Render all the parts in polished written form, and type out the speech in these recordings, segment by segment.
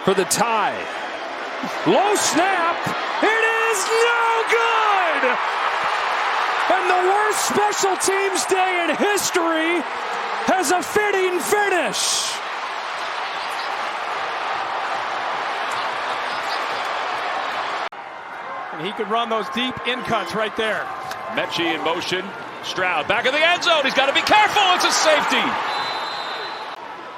for the tie. Low snap. It is no good. And the worst special teams day in history has a fitting finish. And he could run those deep in cuts right there. Mechie in motion. Stroud back in the end zone. He's got to be careful. It's a safety.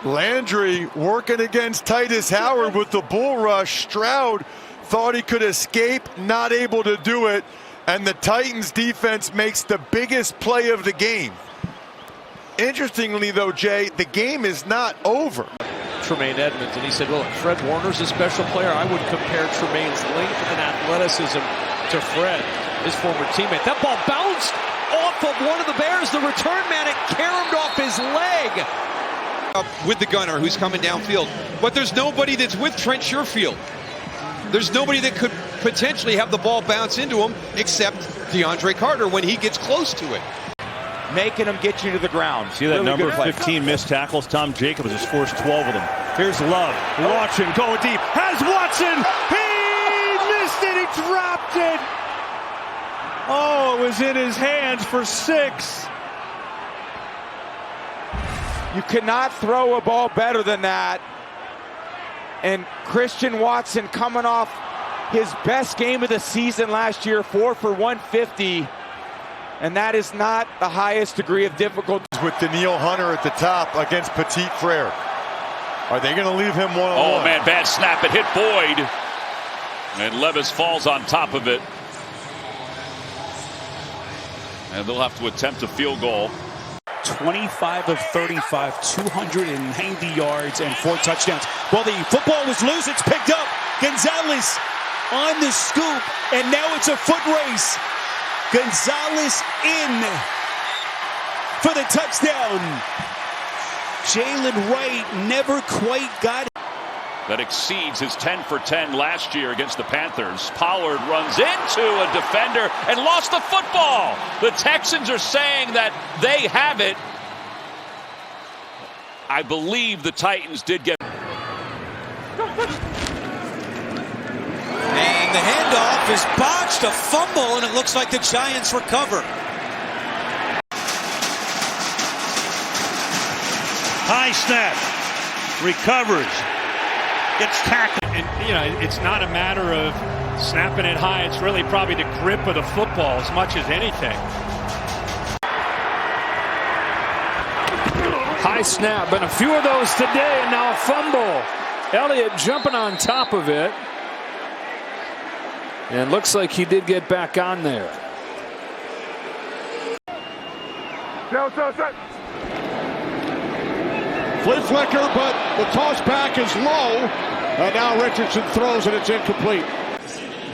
Landry working against Titus Howard with the bull rush. Stroud thought he could escape, not able to do it. And the Titans defense makes the biggest play of the game. Interestingly, though, Jay, the game is not over. Tremaine Edmonds, and he said, well, Fred Warner's a special player. I would compare Tremaine's length and athleticism to Fred, his former teammate. That ball bounced off of one of the Bears. The return man, it caromed off his leg. With the gunner who's coming downfield. But there's nobody that's with Trent Sherfield. There's nobody that could potentially have the ball bounce into him except DeAndre Carter when he gets close to it. Making them get you to the ground. See that really number 15 missed tackles? Tom Jacobs has forced 12 of them. Here's Love. Watson going deep. Has Watson. He missed it. He dropped it. Oh, it was in his hands for 6. You cannot throw a ball better than that. And Christian Watson coming off his best game of the season last year, 4 for 150. And that is not the highest degree of difficulty. With Daniil Hunter at the top against Petit Frere. Are they going to leave him one-on-one? Oh, man, bad snap. It hit Boyd. And Levis falls on top of it. And they'll have to attempt a field goal. 25 of 35, 290 yards and 4 touchdowns. Well, the football was loose. It's picked up. Gonzalez on the scoop, and now it's a foot race. Gonzalez in for the touchdown. Jalen Wright never quite got it. That exceeds his 10 for 10 last year against the Panthers. Pollard runs into a defender and lost the football. The Texans are saying that they have it. I believe the Titans did get. And the handoff is botched, a fumble, and it looks like the Giants recover. High snap. Recovers. Gets tackled. And, you know, it's not a matter of snapping it high. It's really probably the grip of the football as much as anything. High snap, and a few of those today, and now a fumble. Elliott jumping on top of it. And looks like he did get back on there. Flea flicker, but the toss back is low. And now Richardson throws and it's incomplete.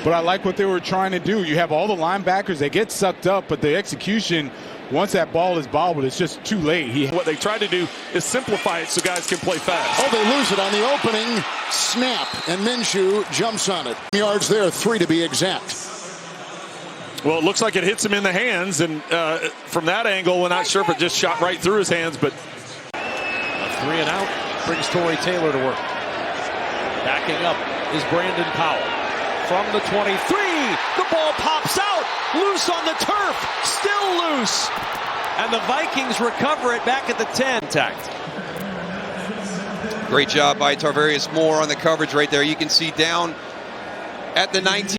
But I like what they were trying to do. You have all the linebackers, they get sucked up, but the execution, once that ball is bobbled, it's just too late. What they tried to do is simplify it so guys can play fast. Oh, they lose it on the opening snap, and Minshew jumps on it. Yards there, 3 to be exact. Well, it looks like it hits him in the hands, and from that angle, we're not sure if it just shot right through his hands, but... A 3 and out brings Torrey Taylor to work. Backing up is Brandon Powell. From the 23, the ball pops out, loose on the turf, still loose. And the Vikings recover it back at the 10. Intact. Great job by Tarvarius Moore on the coverage right there. You can see down at the 19.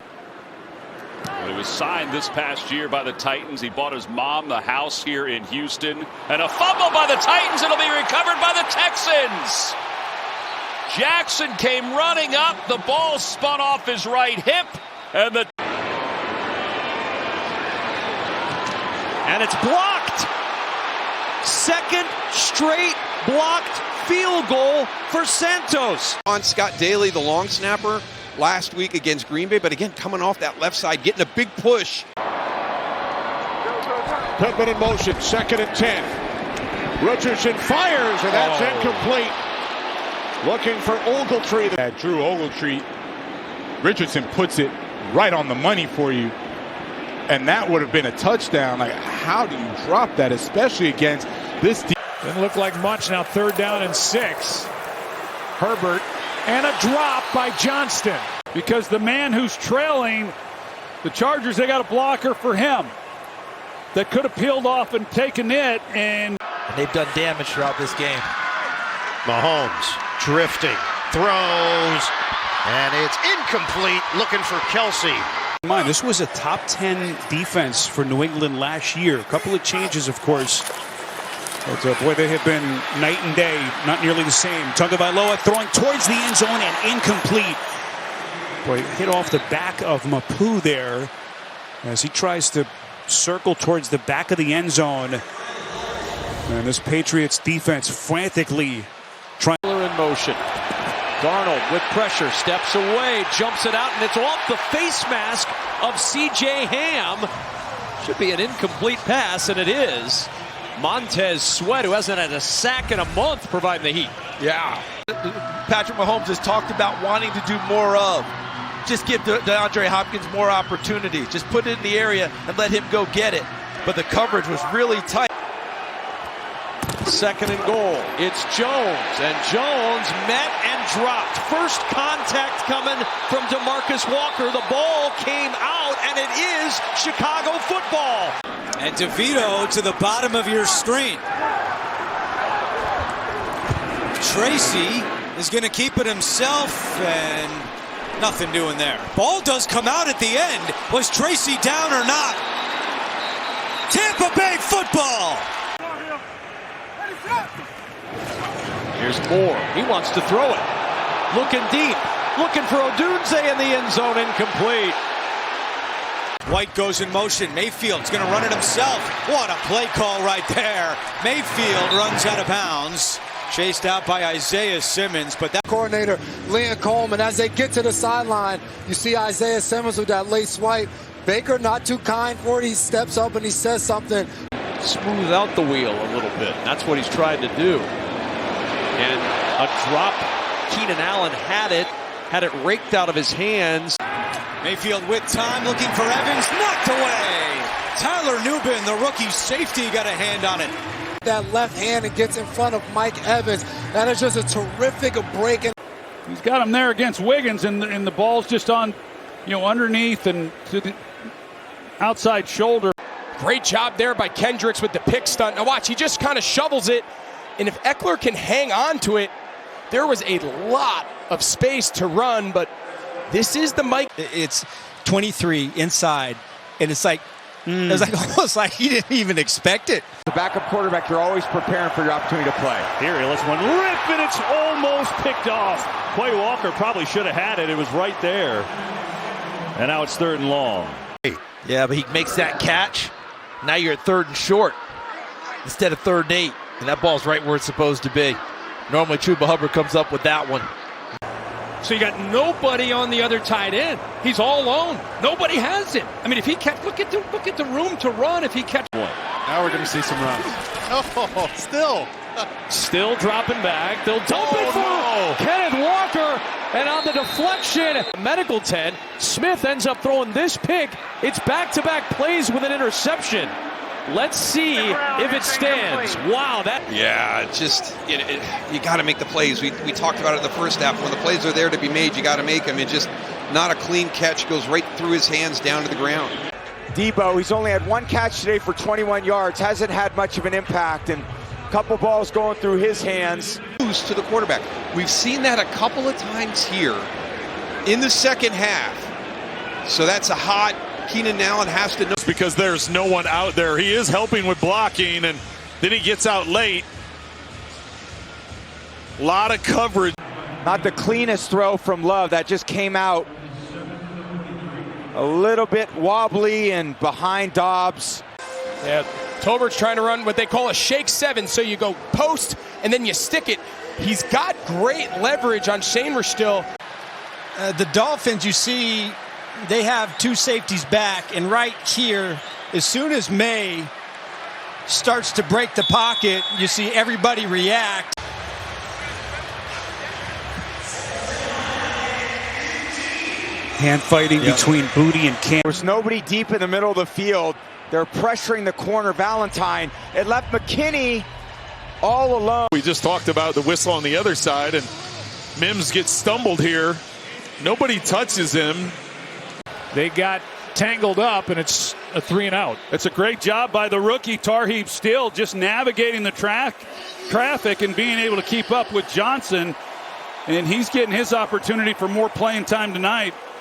He was signed this past year by the Titans. He bought his mom the house here in Houston. And a fumble by the Titans. It'll be recovered by the Texans. Jackson came running up. The ball spun off his right hip. And it's blocked. Second straight blocked field goal for Santos. On Scott Daly, the long snapper, last week against Green Bay. But again, coming off that left side, getting a big push. Pittman in motion, 2nd and 10. Richardson fires, and that's incomplete. Looking for Ogletree. Drew Ogletree, Richardson puts it right on the money for you. And that would have been a touchdown. Like, how do you drop that, especially against this team? Didn't look like much. Now 3rd down and 6. Herbert, and a drop by Johnston. Because the man who's trailing the Chargers, they got a blocker for him that could have peeled off and taken it, and they've done damage throughout this game. Mahomes drifting, throws, and it's incomplete, looking for Kelsey. This was a top 10 defense for New England last year. A couple of changes, of course. But boy, they have been night and day, not nearly the same. Tagovailoa throwing towards the end zone and incomplete. Boy, hit off the back of Mapu there as he tries to circle towards the back of the end zone. And this Patriots defense frantically trying. In motion. Darnold with pressure, steps away, jumps it out, and it's off the face mask of C.J. Ham. Should be an incomplete pass, and it is. Montez Sweat, who hasn't had a sack in a month, providing the heat. Yeah. Patrick Mahomes has talked about wanting to do more of. Just give DeAndre Hopkins more opportunity. Just put it in the area and let him go get it. But the coverage was really tight. Second and goal. It's Jones, and Jones met and dropped. First contact coming from DeMarcus Walker. The ball came out, and it is Chicago football. And DeVito to the bottom of your screen. Tracy is going to keep it himself, and nothing doing there. Ball does come out at the end. Was Tracy down or not? Tampa Bay football. Here's Moore. He wants to throw it. Looking deep. Looking for Odunze in the end zone. Incomplete. White goes in motion. Mayfield's going to run it himself. What a play call right there. Mayfield runs out of bounds. Chased out by Isaiah Simmons, but that coordinator, Liam Coleman, as they get to the sideline, you see Isaiah Simmons with that late swipe. Baker not too kind for it. He steps up and he says something. Smooth out the wheel a little bit. That's what he's tried to do. And a drop. Keenan Allen had it raked out of his hands. Mayfield with time, looking for Evans, knocked away. Tyler Nubin, the rookie safety, got a hand on it. That left hand and gets in front of Mike Evans. That is just a terrific break. He's got him there against Wiggins, and the ball's just on, underneath and to the outside shoulder. Great job there by Kendricks with the pick stunt. Now watch, he just kind of shovels it, and if Eckler can hang on to it, there was a lot of space to run, but this is the Mike. It's 23 inside, and it's like, it was almost like he didn't even expect it. The backup quarterback, you're always preparing for your opportunity to play. Here he lets one rip, and it's almost picked off. Quay Walker probably should have had it. It was right there. And now it's 3rd and long. Yeah, but he makes that catch. Now you're at 3rd and short instead of 3rd and 8. And that ball's right where it's supposed to be. Normally Chuba Hubbard comes up with that one. So you got nobody on the other tight end. He's all alone. Nobody has it. I mean, if he catch, look at the room to run. If he catch one, now we're going to see some runs. Oh, still dropping back. They'll dump it for Kenneth Walker, and on the deflection, medical 10. Smith ends up throwing this pick. It's back-to-back plays with an interception. Let's see if it stands. Wow, that. Yeah, just you got to make the plays. We talked about it in the first half. When the plays are there to be made, you got to make them. It just not a clean catch, goes right through his hands down to the ground. Debo, he's only had one catch today for 21 yards, hasn't had much of an impact, and a couple balls going through his hands. To the quarterback. We've seen that a couple of times here in the second half. So that's a hot. Keenan Allen has to know. Because there's no one out there. He is helping with blocking, and then he gets out late. A lot of coverage. Not the cleanest throw from Love. That just came out a little bit wobbly and behind Dobbs. Yeah, Tolbert's trying to run what they call a shake 7. So you go post and then you stick it. He's got great leverage on Shamer still. The Dolphins, you see, they have 2 safeties back, and right here, as soon as May starts to break the pocket, you see everybody react. Hand fighting between Booty and Cam. There's nobody deep in the middle of the field. They're pressuring the corner, Valentine. It left McKinney all alone. We just talked about the whistle on the other side, and Mims gets stumbled here. Nobody touches him. They got tangled up, and it's a 3-and-out. It's a great job by the rookie. Tarheeb still just navigating the traffic and being able to keep up with Johnson. And he's getting his opportunity for more playing time tonight.